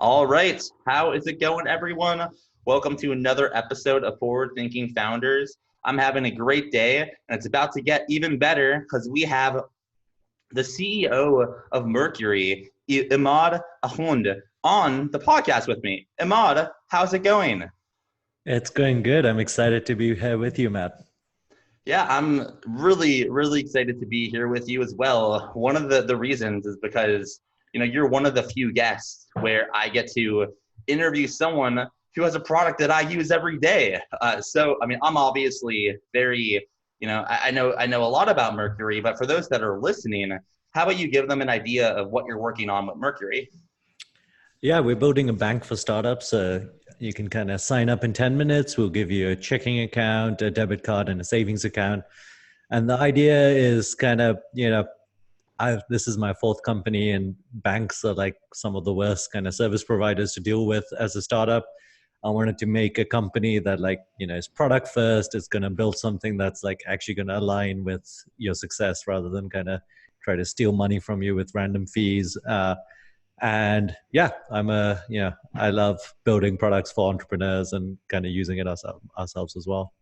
All right. How is it going, everyone? Welcome to another episode of Forward Thinking Founders. I'm having a great day, and it's about to get even better because we have the CEO of Mercury, Immad Akhund, on the podcast with me. Immad, how's it going? It's going good. I'm excited to be here with you, Matt. Yeah, I'm really excited to be here with you as well. One of the reasons is because, you're one of the few guests where I get to interview someone who has a product that I use every day. I'm obviously very, I know a lot about Mercury, but for those that are listening, how about you give them an idea of what you're working on with Mercury? Yeah, we're building a bank for startups. You can kind of sign up in 10 minutes. We'll give you a checking account, a debit card, and a savings account. And the idea is kind of, this is my fourth company, and banks are like some of the worst kind of service providers to deal with as a startup. I wanted to make a company that, like, is product first. It's going to build something that's like actually going to align with your success rather than kind of try to steal money from you with random fees. And yeah, I love building products for entrepreneurs and kind of using it ourselves as well.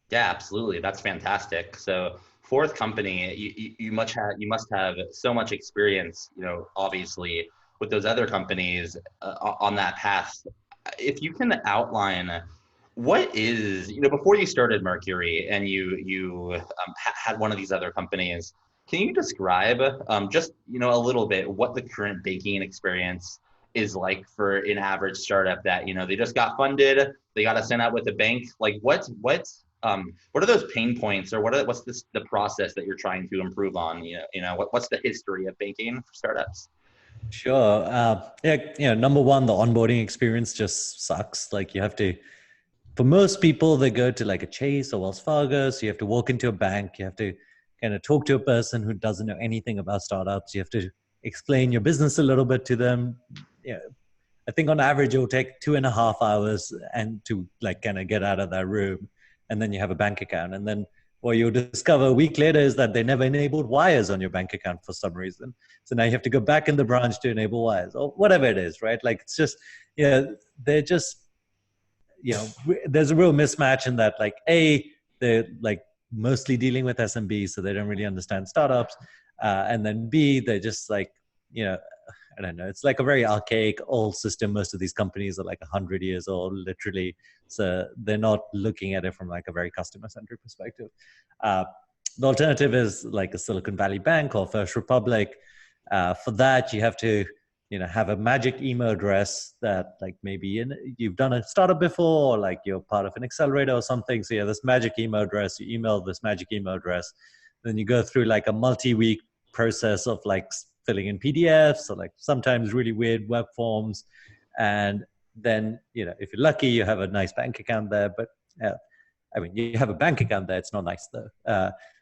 Yeah, absolutely. That's fantastic. So, fourth company, you must have so much experience, obviously with those other companies on that path. If you can outline what is, before you started Mercury and you had one of these other companies, can you describe just a little bit what the current baking experience is like for an average startup that they just got funded, they got to send out with a bank, like what are those pain points, or what's the process that you're trying to improve on? What's the history of banking for startups? Sure. Yeah, number one, the onboarding experience just sucks. Like, you have to, for most people, they go to like a Chase or Wells Fargo. So you have to walk into a bank. You have to kind of talk to a person who doesn't know anything about startups. You have to explain your business a little bit to them. Yeah, I think on average it will take 2.5 hours and to like kind of get out of that room, and then you have a bank account, and then what you'll discover a week later is that they never enabled wires on your bank account for some reason. So now you have to go back in the branch to enable wires or whatever it is, right? Like, it's just, they're just, there's a real mismatch in that, like, they're like mostly dealing with SMBs, so they don't really understand startups, and then B, they're just like, you know I don't know. It's like a very archaic old system. Most of these companies are like 100 years old, literally. So they're not looking at it from like a very customer-centric perspective. Uh, the alternative is like a Silicon Valley Bank or First Republic. For that, you have to, have a magic email address that, like, maybe you've done a startup before, or like you're part of an accelerator or something. So you have this magic email address. You email this magic email address, then you go through like a multi-week process of like filling in PDFs or like sometimes really weird web forms. And then, if you're lucky, you have a nice bank account there. But I mean, you have a bank account there. It's not nice though.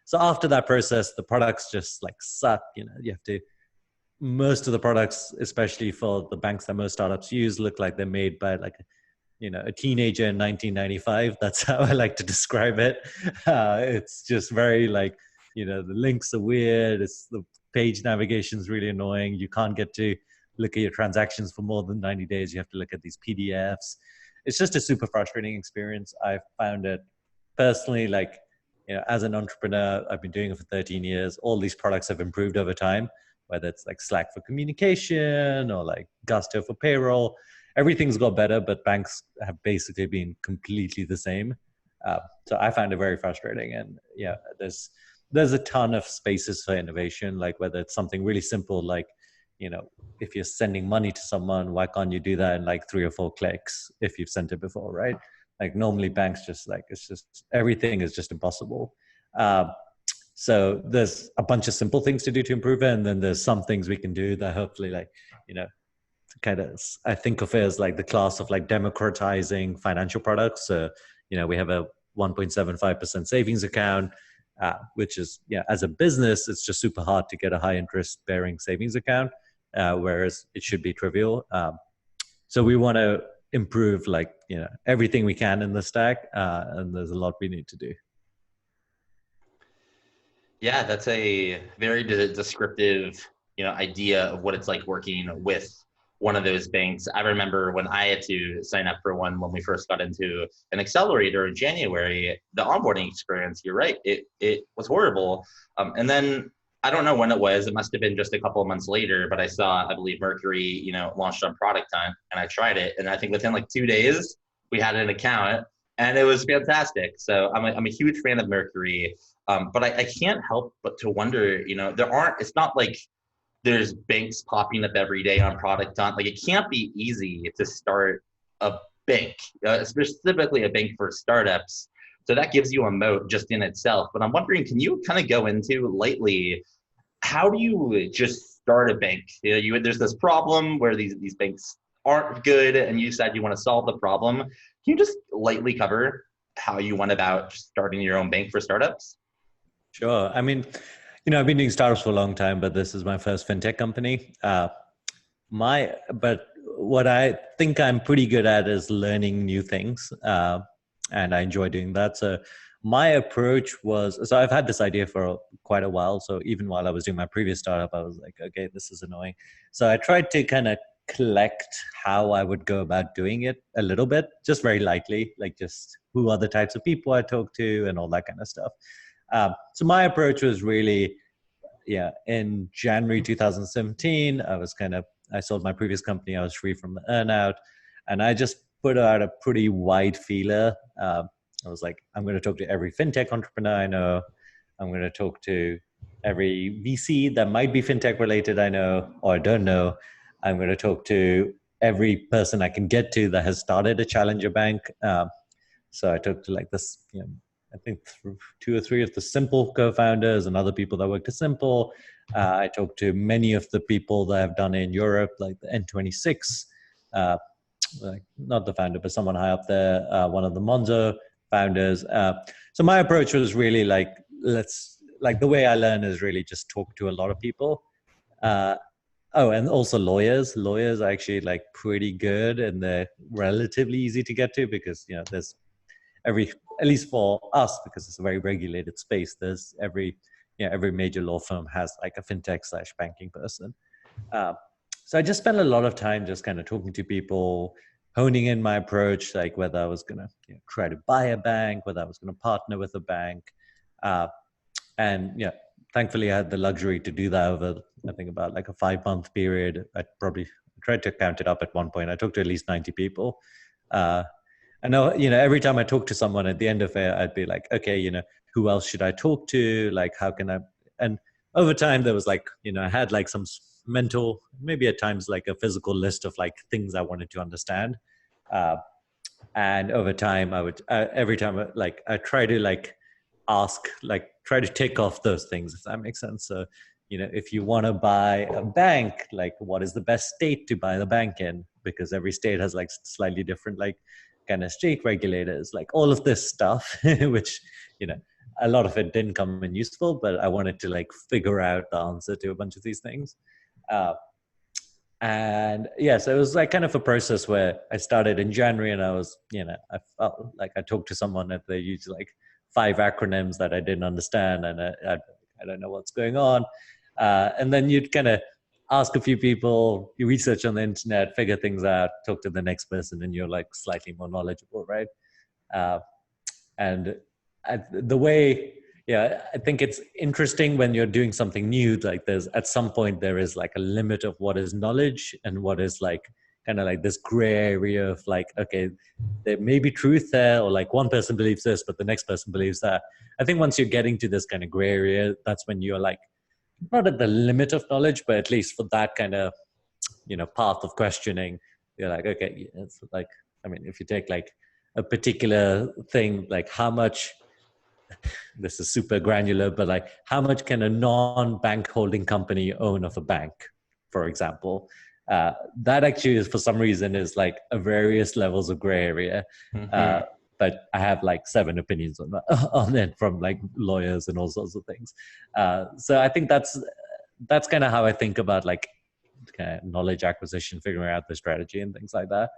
So after that process, the products just like suck. You have to, most of the products, especially for the banks that most startups use, look like they're made by like a teenager in 1995. That's how I like to describe it. It's just very like, the links are weird. It's the page navigation is really annoying. You can't get to look at your transactions for more than 90 days. You have to look at these PDFs. It's just a super frustrating experience. I found it personally, like, as an entrepreneur, I've been doing it for 13 years. All these products have improved over time, whether it's like Slack for communication or like Gusto for payroll. Everything's got better, but banks have basically been completely the same. So I find it very frustrating. And yeah, there's a ton of spaces for innovation, like whether it's something really simple, like, if you're sending money to someone, why can't you do that in like 3 or 4 clicks if you've sent it before, right? Like, normally banks just like, it's just, everything is just impossible. Um, so there's a bunch of simple things to do to improve it, and then there's some things we can do that hopefully, like, you know kind of, I think of it as like the class of like democratizing financial products. So, we have a 1.75% savings account, which is, yeah, as a business, it's just super hard to get a high interest bearing savings account, whereas it should be trivial. So we want to improve, like, everything we can in the stack, and there's a lot we need to do. Yeah, that's a very descriptive, idea of what it's like working with one of those banks. I remember when I had to sign up for one when we first got into an accelerator in January, the onboarding experience, you're right, it was horrible. And then I don't know when it was. It must have been just a couple of months later, but I saw, I believe Mercury, launched on Product Hunt, and I tried it. And I think within like 2 days, we had an account, and it was fantastic. So I'm a huge fan of Mercury. But I can't help but to wonder, it's not like there's banks popping up every day on Product Hunt. Like it can't be easy to start a bank, specifically a bank for startups. So that gives you a moat just in itself. But I'm wondering, can you kind of go into lightly, how do you just start a bank? There's this problem where these banks aren't good, and you said you want to solve the problem. Can you just lightly cover how you went about starting your own bank for startups? Sure. I mean, I've been doing startups for a long time, but this is my first fintech company. But what I think I'm pretty good at is learning new things, and I enjoy doing that. So my approach was, so I've had this idea for quite a while. So even while I was doing my previous startup, I was like, okay, this is annoying. So I tried to kind of collect how I would go about doing it a little bit, just very lightly, like just who are the types of people I talk to and all that kind of stuff. So my approach was really, yeah, in January 2017, I sold my previous company. I was free from the earnout, and I just put out a pretty wide feeler. I was like, I'm going to talk to every fintech entrepreneur I know. I'm going to talk to every VC that might be fintech related I know or don't know. I'm going to talk to every person I can get to that has started a challenger bank. So I talked to like this, I think two or three of the Simple co-founders and other people that worked at Simple. I talked to many of the people that have done it in Europe, like the N26, like not the founder, but someone high up there, one of the Monzo founders. So my approach was really like, the way I learn is really just talk to a lot of people. Oh, and also lawyers. Lawyers are actually like pretty good, and they're relatively easy to get to because, there's at least for us, because it's a very regulated space, there's every major law firm has like a fintech / banking person. So I just spent a lot of time just kind of talking to people, honing in my approach, like whether I was going to try to buy a bank, whether I was going to partner with a bank. And thankfully I had the luxury to do that over, I think, about like a 5-month period. I tried to count it up at one point. I talked to at least 90 people. I know, every time I talk to someone at the end of it, I'd be like, okay, who else should I talk to? Like, how can I? And over time, there was like, I had like some mental, maybe at times like a physical list of like things I wanted to understand. And over time, every time, I try to like try to tick off those things, if that makes sense. So, if you want to buy a bank, like what is the best state to buy the bank in? Because every state has like slightly different, like, kind of state regulators, like all of this stuff, which, a lot of it didn't come in useful, but I wanted to like figure out the answer to a bunch of these things. And yeah, so it was like kind of a process where I started in January, and I was, I felt like I talked to someone that they used like 5 acronyms that I didn't understand, and I don't know what's going on. And then you'd kind of ask a few people, you research on the internet, figure things out, talk to the next person, and you're like slightly more knowledgeable, right? And the way, I think it's interesting when you're doing something new, like there's at some point there is like a limit of what is knowledge and what is like kind of like this gray area of like, okay, there may be truth there, or like one person believes this, but the next person believes that. I think once you're getting to this kind of gray area, that's when you're like, not at the limit of knowledge, but at least for that kind of, path of questioning, you're like, okay, it's like, I mean, if you take like a particular thing, like how much, this is super granular, but like how much can a non-bank holding company own of a bank, for example? That actually is, for some reason, is like a various levels of gray area. Mm-hmm. But I have like 7 opinions on it from like lawyers and all sorts of things. So I think that's kind of how I think about like kind of knowledge acquisition, figuring out the strategy and things like that.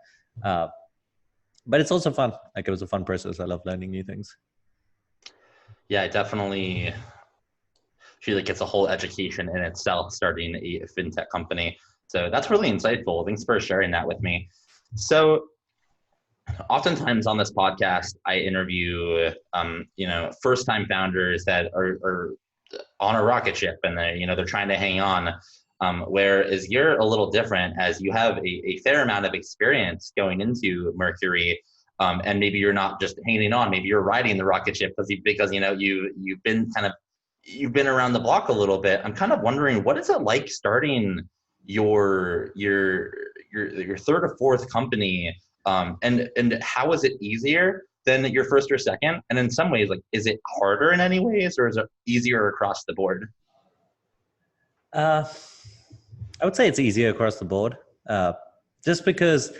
But it's also fun. Like it was a fun process. I love learning new things. Yeah, I definitely feel like it's a whole education in itself starting a fintech company. So that's really insightful. Thanks for sharing that with me. So oftentimes on this podcast, I interview, first time founders that are on a rocket ship and they're trying to hang on. Whereas you're a little different as you have a fair amount of experience going into Mercury. And maybe you're not just hanging on, maybe you're riding the rocket ship because you've been around the block a little bit. I'm kind of wondering, what is it like starting your third or fourth company, and how is it easier than your first or second? And in some ways, like, is it harder in any ways, or is it easier across the board? Uh, I would say it's easier across the board, just because,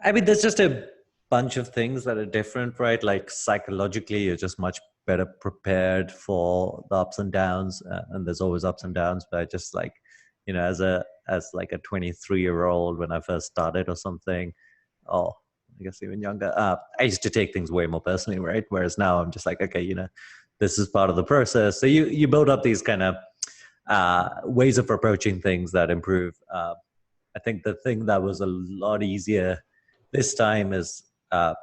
I mean, there's just a bunch of things that are different, right? Like psychologically, you're just much better prepared for the ups and downs, and there's always ups and downs. But just like, as like a 23-year-old when I first started or something, or I guess even younger, I used to take things way more personally, right? Whereas now I'm just like, okay, this is part of the process. So you build up these kind of ways of approaching things that improve. I think the thing that was a lot easier this time is, I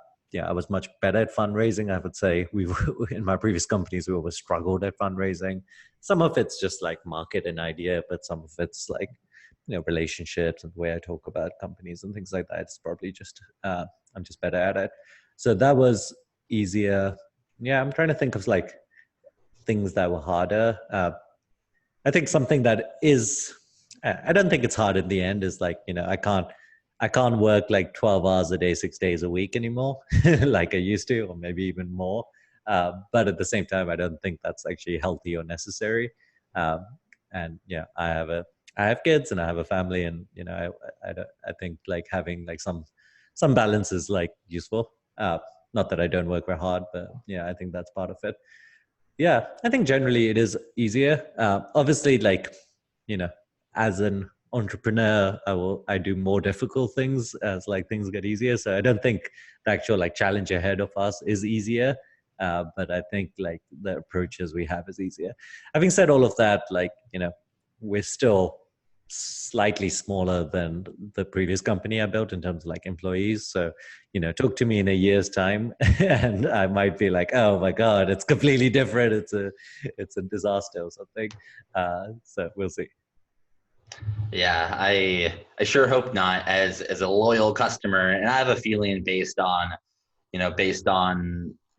was much better at fundraising. I would say in my previous companies, we always struggled at fundraising. Some of it's just like market and idea, but some of it's like, relationships and the way I talk about companies and things like that. It's probably just, I'm just better at it. So that was easier. Yeah, I'm trying to think of like things that were harder. I think something that is, I don't think it's hard in the end is like, I can't work like 12 hours a day, 6 days a week anymore, like I used to, or maybe even more. But at the same time, I don't think that's actually healthy or necessary. And yeah, I have kids and I have a family, and I think like having like some balance is like useful. Not that I don't work very hard, but yeah, I think that's part of it. Yeah, I think generally it is easier. Obviously, like, as an entrepreneur, I do more difficult things as like things get easier. So I don't think the actual like challenge ahead of us is easier. But I think like the approaches we have is easier. Having said all of that, like, we're still slightly smaller than the previous company I built in terms of like employees. So, talk to me in a year's time and I might be like, oh my God, it's completely different. It's a disaster or something. So we'll see. Yeah, I sure hope not. As a loyal customer, and I have a feeling based on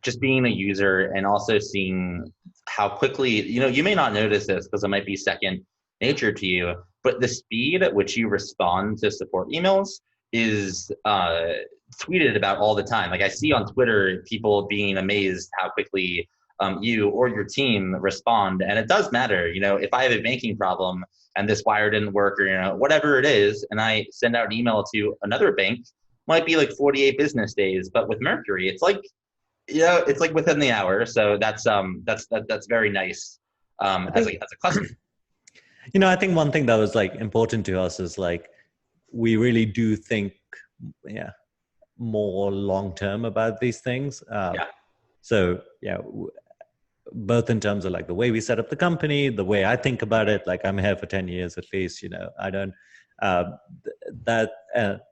just being a user and also seeing how quickly, you may not notice this because it might be second nature to you, but the speed at which you respond to support emails is tweeted about all the time. Like I see on Twitter people being amazed how quickly you or your team respond, and it does matter. If I have a banking problem and this wire didn't work, or whatever it is, and I send out an email to another bank, might be like 48 business days. But with Mercury, it's like, it's like within the hour. So that's very nice, I as think, a customer. I think one thing that was like important to us is like, we really do think, yeah, more long term about these things. Yeah. So yeah, both in terms of like the way we set up the company, the way I think about it, like I'm here for 10 years at least, I don't, uh,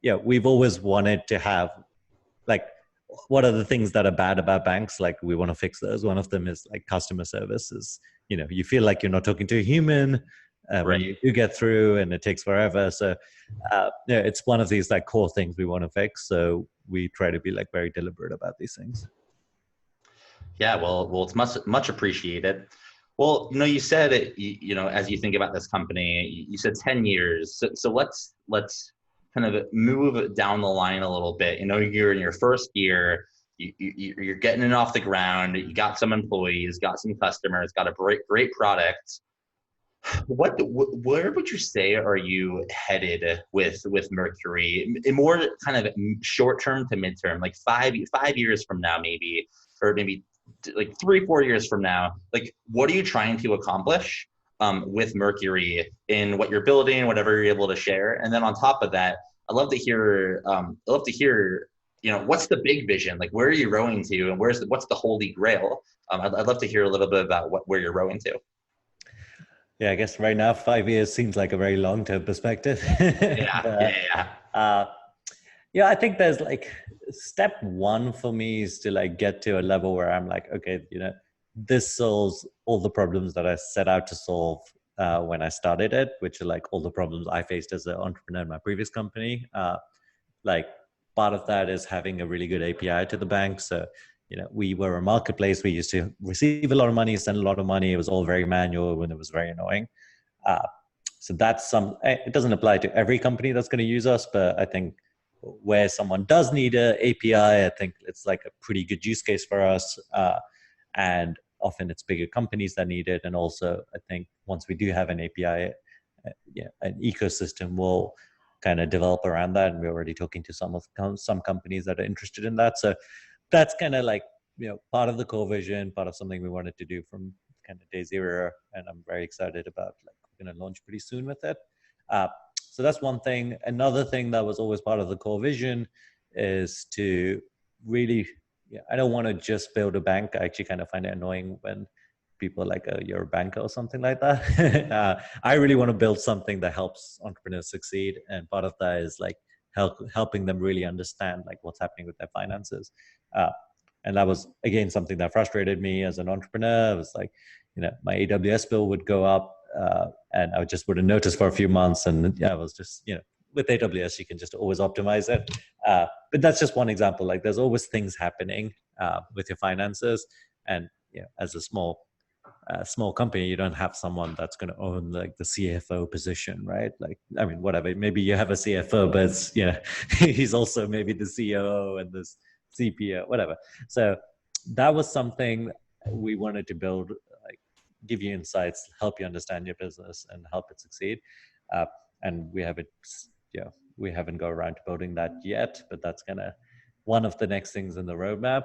yeah, we've always wanted to have like, what are the things that are bad about banks? Like we want to fix those. One of them is like customer services. You feel like you're not talking to a human when Right. you do get through, and it takes forever. So yeah, it's one of these like core things we want to fix. So we try to be like very deliberate about these things. Yeah, well, it's much appreciated. Well, you said it, as you think about this company, you said 10 years. So let's kind of move down the line a little bit. You're in your first year, you're getting it off the ground, you got some employees, got some customers, got a great product. Where would you say are you headed with Mercury? In more kind of short term to midterm, like 5 years from now, maybe, or maybe like 3-4 years from now, like what are you trying to accomplish with Mercury in what you're building, whatever you're able to share? And then on top of that, I'd love to hear, what's the big vision? Like where are you rowing to, and what's the holy grail? I'd love to hear a little bit about where you're rowing to. Yeah, I guess right now 5 years seems like a very long-term perspective. Yeah, yeah, But yeah. uh, yeah, I think there's like step one for me is to like get to a level where I'm like, okay, this solves all the problems that I set out to solve when I started it, which are like all the problems I faced as an entrepreneur in my previous company. Like part of that is having a really good API to the bank. So, we were a marketplace. We used to receive a lot of money, send a lot of money. It was all very manual and it was very annoying. Uh, so that's it doesn't apply to every company that's going to use us, but I think where someone does need an API, I think it's like a pretty good use case for us. And often it's bigger companies that need it. And also, I think once we do have an API, yeah, an ecosystem will kind of develop around that. And we're already talking to some companies that are interested in that. So that's kind of like, part of the core vision, part of something we wanted to do from kind of day zero. And I'm very excited about like we're going to launch pretty soon with it. Uh, so that's one thing. Another thing that was always part of the core vision is to really, yeah, I don't want to just build a bank. I actually kind of find it annoying when people are like, you're a banker or something like that. I really want to build something that helps entrepreneurs succeed. And part of that is like helping them really understand like what's happening with their finances. Uh, and that was, again, something that frustrated me as an entrepreneur. It was like, my AWS bill would go up and I just wouldn't notice for a few months. And yeah, I was just, with AWS, you can just always optimize it. But that's just one example. Like there's always things happening with your finances. And as a small company, you don't have someone that's going to own like the CFO position, right? Like, I mean, whatever. Maybe you have a CFO, but it's, he's also maybe the COO and the CPO, whatever. So that was something we wanted to build, like give you insights, help you understand your business, and help it succeed. And we haven't got around to building that yet, but that's gonna one of the next things in the roadmap.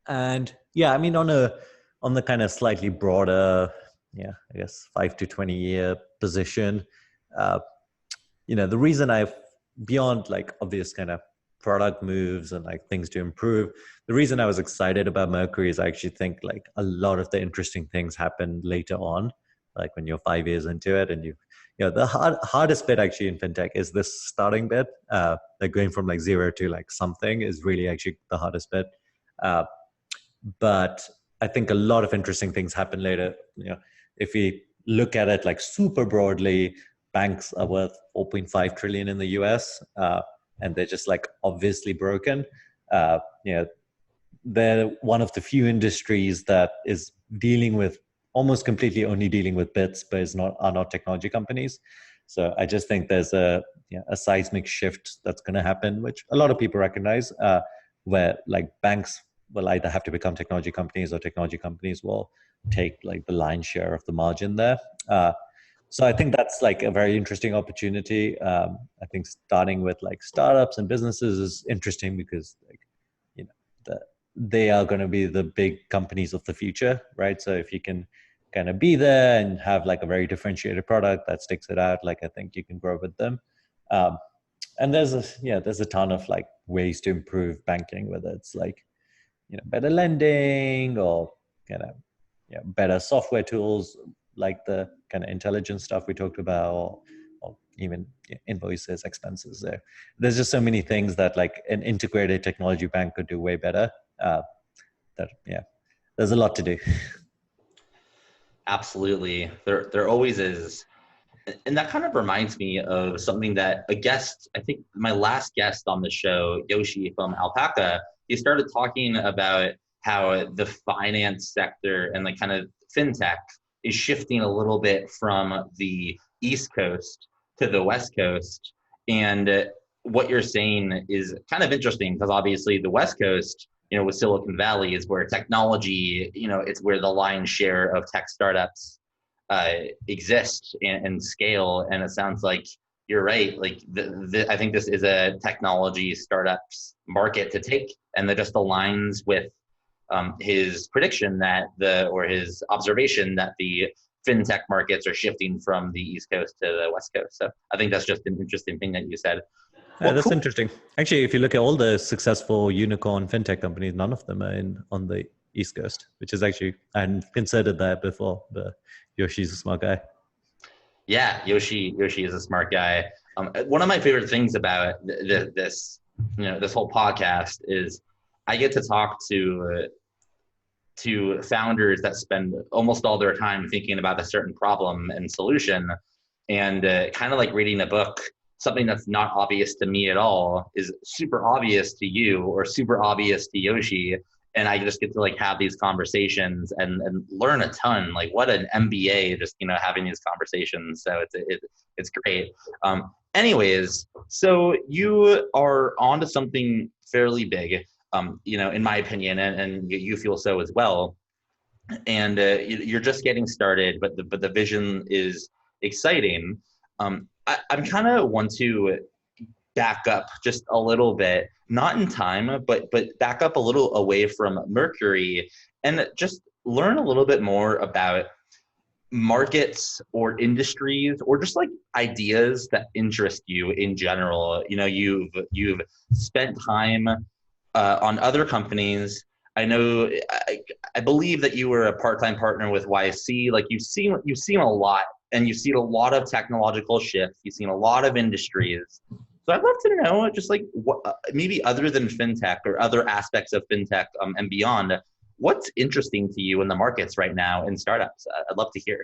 And yeah, I mean, on the kind of slightly broader, yeah, I guess 5 to 20 year position, uh, the reason I've beyond like obvious kind of product moves and like things to improve, the reason I was excited about Mercury is I actually think like a lot of the interesting things happen later on, like when you're 5 years into it and the hardest bit actually in fintech is this starting bit, like going from like zero to like something is really actually the hardest bit. Uh, but I think a lot of interesting things happen later. If we look at it like super broadly, banks are worth 4.5 trillion in the US, and they're just like obviously broken. Uh, you know, they're one of the few industries that is dealing with almost completely only dealing with bits, but are not technology companies. So I just think there's a seismic shift that's going to happen, which a lot of people recognize, where like banks will either have to become technology companies or technology companies will take like the lion's share of the margin there. So I think that's like a very interesting opportunity. I think starting with like startups and businesses is interesting because like you know they are going to be the big companies of the future, right? So if you can kind of be there and have like a very differentiated product that sticks it out, like I think you can grow with them. Um, and there's a ton of like ways to improve banking, whether it's like better lending or kind of better software tools like the kind of intelligence stuff we talked about, or even invoices, expenses. There's just so many things that like an integrated technology bank could do way better. That there's a lot to do. Absolutely. There always is. And that kind of reminds me of something that a guest, I think my last guest on the show, Yoshi from Alpaca, he started talking about how the finance sector and like kind of fintech is shifting a little bit from the East Coast to the West Coast. And what you're saying is kind of interesting because obviously the West Coast, with Silicon Valley is where technology, it's where the lion's share of tech startups exist and scale. And it sounds like you're right. Like I think this is a technology startups market to take, and that just aligns with his prediction or his observation that the fintech markets are shifting from the East Coast to the West Coast. So I think that's just an interesting thing that you said. Well, That's cool. interesting. Actually, if you look at all the successful unicorn fintech companies, none of them are on the East Coast, which is actually, I hadn't considered that before, but Yoshi's a smart guy. Yeah, Yoshi is a smart guy. One of my favorite things about this, this whole podcast is I get to talk to founders that spend almost all their time thinking about a certain problem and solution, and kind of like reading a book. Something that's not obvious to me at all is super obvious to you or super obvious to Yoshi, and I just get to like have these conversations and learn a ton. Like what an MBA, just having these conversations. So it's great. Anyways, so you are onto something fairly big, in my opinion, and you feel so as well. And you're just getting started, but the vision is exciting. I'm kind of want to back up just a little bit, not in time, but back up a little away from Mercury and just learn a little bit more about markets or industries or just like ideas that interest you in general. You've spent time on other companies. I know, I believe that you were a part-time partner with YC. Like you've seen a lot, and you've seen a lot of technological shifts. You've seen a lot of industries. So I'd love to know, just like what, maybe other than fintech or other aspects of fintech and beyond, what's interesting to you in the markets right now in startups? I'd love to hear.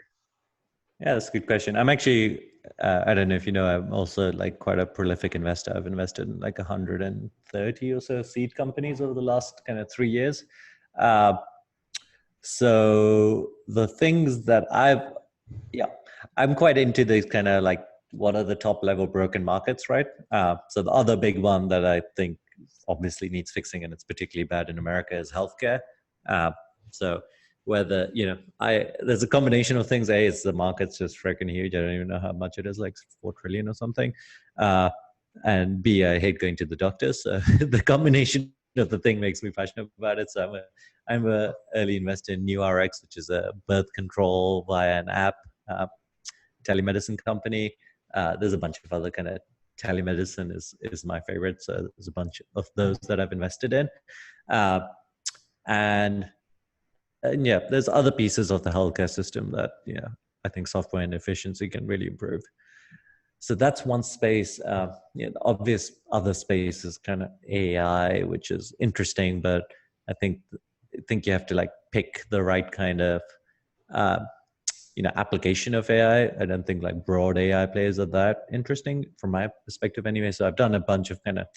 Yeah, that's a good question. I'm actually, I don't know if you know, I'm also like quite a prolific investor. I've invested in like 130 or so seed companies over the last kind of 3 years. Uh, so the things that yeah, I'm quite into these kind of like, what are the top level broken markets, right? So the other big one that I think obviously needs fixing, and it's particularly bad in America, is healthcare. So whether, there's a combination of things. A, it's the market's just freaking huge. I don't even know how much it is, like 4 trillion or something. And B, I hate going to the doctor. So the combination of the thing makes me passionate about it. So I'm a early investor in NewRx, which is a birth control via an app, telemedicine company. There's a bunch of other kind of telemedicine is my favorite. So there's a bunch of those that I've invested in. And yeah, there's other pieces of the healthcare system that, I think software and efficiency can really improve. So that's one space. The obvious other space is kind of AI, which is interesting, but I think you have to like pick the right kind of application of AI. I don't think like broad AI players are that interesting from my perspective anyway. So I've done a bunch of kind of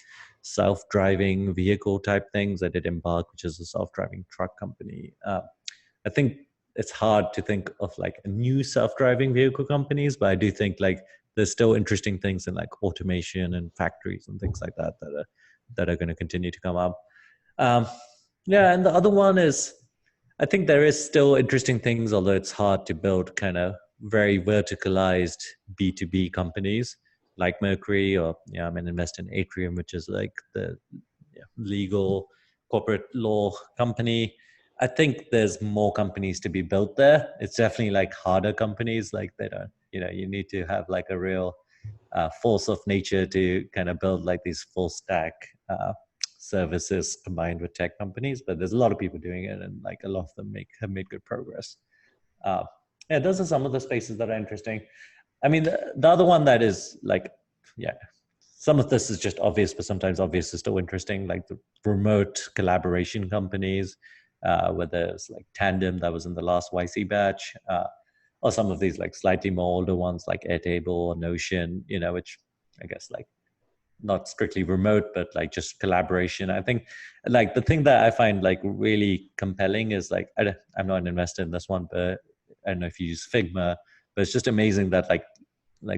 self-driving vehicle type things. I did Embark, which is a self-driving truck company. I think it's hard to think of like a new self-driving vehicle companies, but I do think like there's still interesting things in like automation and factories and things like that are going to continue to come up. Yeah, and the other one is, I think there is still interesting things, although it's hard to build kind of very verticalized B2B companies like Mercury, or I'm an investor in Atrium, which is like the legal corporate law company. I think there's more companies to be built there. It's definitely like harder companies. Like they don't, you need to have like a real force of nature to kind of build like these full stack services combined with tech companies. But there's a lot of people doing it, and like a lot of them have made good progress. Yeah, those are some of the spaces that are interesting. I mean, the other one that is like, yeah, some of this is just obvious, but sometimes obvious is still interesting, like the remote collaboration companies, whether it's like Tandem that was in the last YC batch, or some of these like slightly more older ones like Airtable or Notion, which I guess like not strictly remote, but like just collaboration. I think like the thing that I find like really compelling is like, I'm not an investor in this one, but I don't know if you use Figma, but it's just amazing that like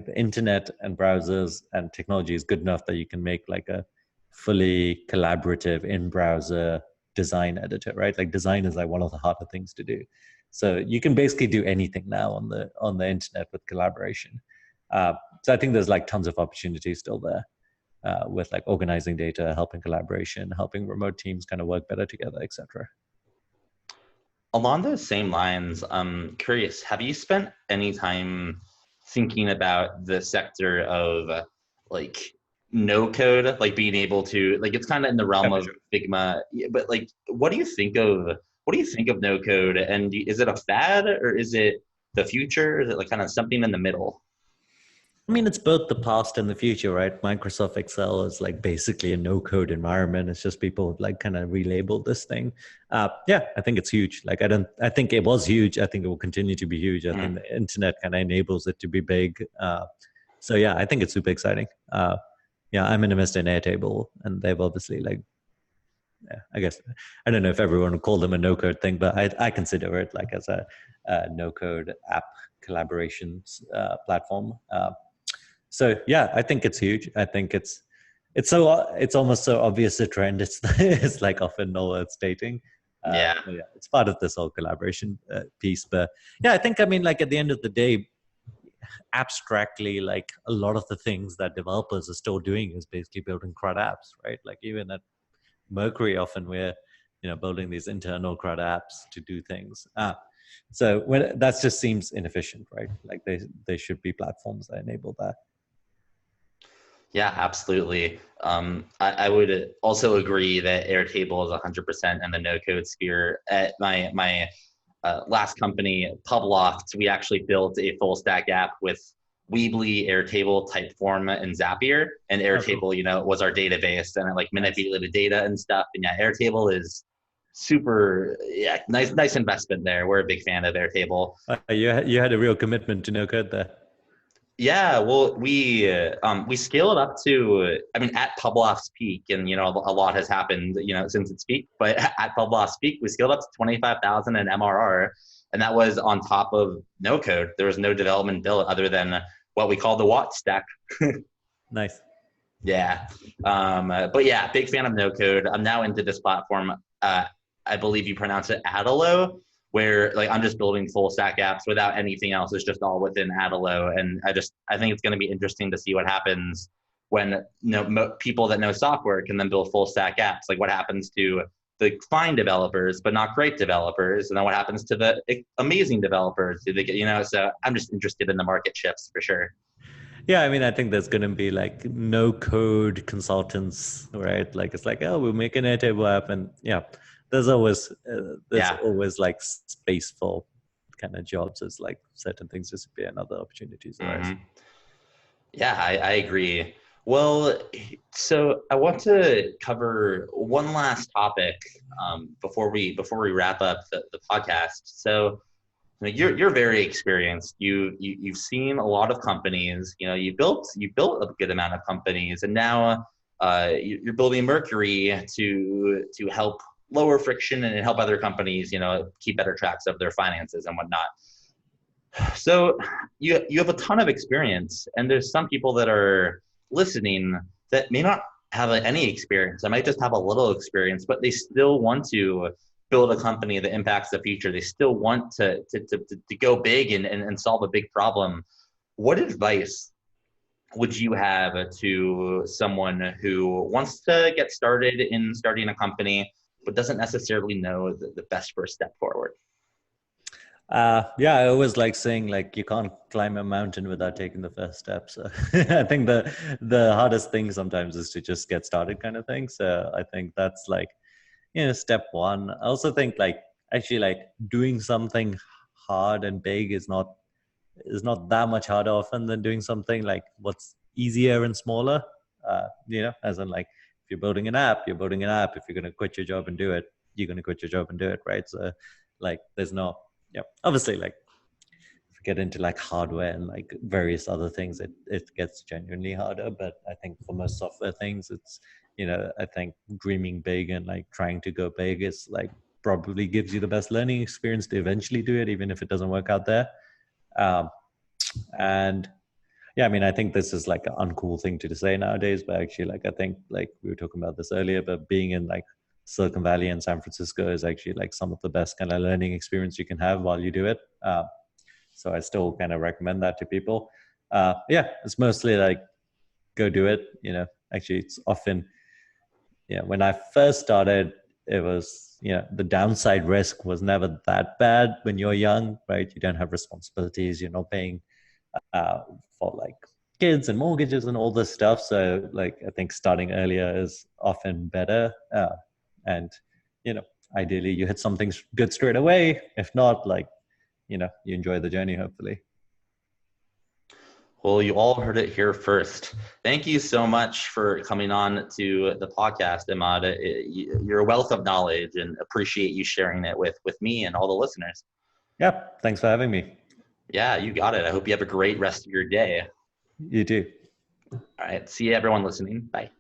the internet and browsers and technology is good enough that you can make like a fully collaborative in-browser design editor, right? Like design is like one of the harder things to do. So you can basically do anything now on the internet with collaboration. So I think there's like tons of opportunities still there with like organizing data, helping collaboration, helping remote teams kind of work better together, etc. Along those same lines, I'm curious, have you spent any time thinking about the sector of like no code, like being able to, like it's kind of in the realm Yeah, for of sure. Figma, but like what do you think of what do you think of no code? And is it a fad or is it the future? Is it like kind of something in the middle? I mean, it's both the past and the future, right? Microsoft Excel is like basically a no-code environment. It's just people like kind of relabeled this thing. Yeah, I think it's huge. Like, I think it was huge. I think it will continue to be huge. I think Mm. the internet kind of enables it to be big. So yeah, I think it's super exciting. Yeah, I'm an investor in Airtable, and they've obviously like, yeah, I guess I don't know if everyone would call them a no-code thing, but I consider it like as a no-code app collaborations platform. So yeah, I think it's huge. I think it's almost so obvious a trend. It's it's like often not worth stating. Yeah. Yeah, it's part of this whole collaboration piece. But yeah, I think I mean like at the end of the day, abstractly, like a lot of the things that developers are still doing is basically building CRUD apps, right? Like even at Mercury, often we're building these internal CRUD apps to do things. So when that just seems inefficient, right? Like they should be platforms that enable that. Yeah, absolutely. I would also agree that Airtable is 100% in the no code sphere. At my last company, Publoft, we actually built a full stack app with Weebly, Airtable, Typeform, and Zapier. And Oh, cool. Airtable, was our database, and it like Nice. manipulated data and stuff. And yeah, Airtable is super, yeah, nice investment there. We're a big fan of Airtable. You had a real commitment to no code there. Yeah, well, we scaled up to, I mean, at Publoff's peak, and a lot has happened, since its peak. But at Publoff's peak, we scaled up to 25,000 in MRR, and that was on top of no code. There was no development built other than what we call the Watt stack. Nice. Yeah, but yeah, big fan of no code. I'm now into this platform. I believe you pronounce it Adalo, where like I'm just building full stack apps without anything else. It's just all within Adalo, and I think it's going to be interesting to see what happens when people that know software can then build full stack apps. Like what happens to the fine developers but not great developers, and then what happens to the amazing developers? Do they get? So I'm just interested in the market shifts for sure. Yeah, I mean, I think there's going to be like no code consultants, right? Like it's like, oh, we'll make an Airtable app, and yeah, there's Yeah. always like space for kind of jobs as like certain things disappear and other opportunities arise. Mm-hmm. Yeah, I agree. Well, so I want to cover one last topic before we wrap up the podcast. So you're very experienced. You've seen a lot of companies. You built a good amount of companies, and now you're building Mercury to help lower friction and help other companies keep better tracks of their finances and whatnot. So you have a ton of experience, and there's some people that are listening that may not have any experience. They might just have a little experience, but they still want to build a company that impacts the future. They still want to go big and solve a big problem. What advice would you have to someone who wants to get started in starting a company, but doesn't necessarily know the best first step forward? Yeah, I always like saying like you can't climb a mountain without taking the first step. So I think the hardest thing sometimes is to just get started, kind of thing. So I think that's like step one. I also think like actually like doing something hard and big is not that much harder often than doing something like what's easier and smaller. As in like if you're building an app, you're building an app. If you're going to quit your job and do it, you're going to quit your job and do it, right? So like there's no, yeah, obviously like if you get into like hardware and like various other things, it gets genuinely harder. But I think for most software things, it's, I think dreaming big and like trying to go big is like probably gives you the best learning experience to eventually do it, even if it doesn't work out there. Um, and yeah, I mean, I think this is like an uncool thing to say nowadays, but actually, like, I think like we were talking about this earlier, but being in like Silicon Valley and San Francisco is actually like some of the best kind of learning experience you can have while you do it. So I still kind of recommend that to people. Yeah, it's mostly like go do it. Actually, it's often, when I first started, it was, the downside risk was never that bad when you're young, right? You don't have responsibilities. You're not paying uh, for like kids and mortgages and all this stuff. So like I think starting earlier is often better. And ideally you hit something good straight away. If not, like, you enjoy the journey, hopefully. Well, you all heard it here first. Thank you so much for coming on to the podcast, Immad. You're a wealth of knowledge, and appreciate you sharing it with me and all the listeners. Yeah. Thanks for having me. Yeah, you got it. I hope you have a great rest of your day. You too. All right. See you, everyone listening. Bye.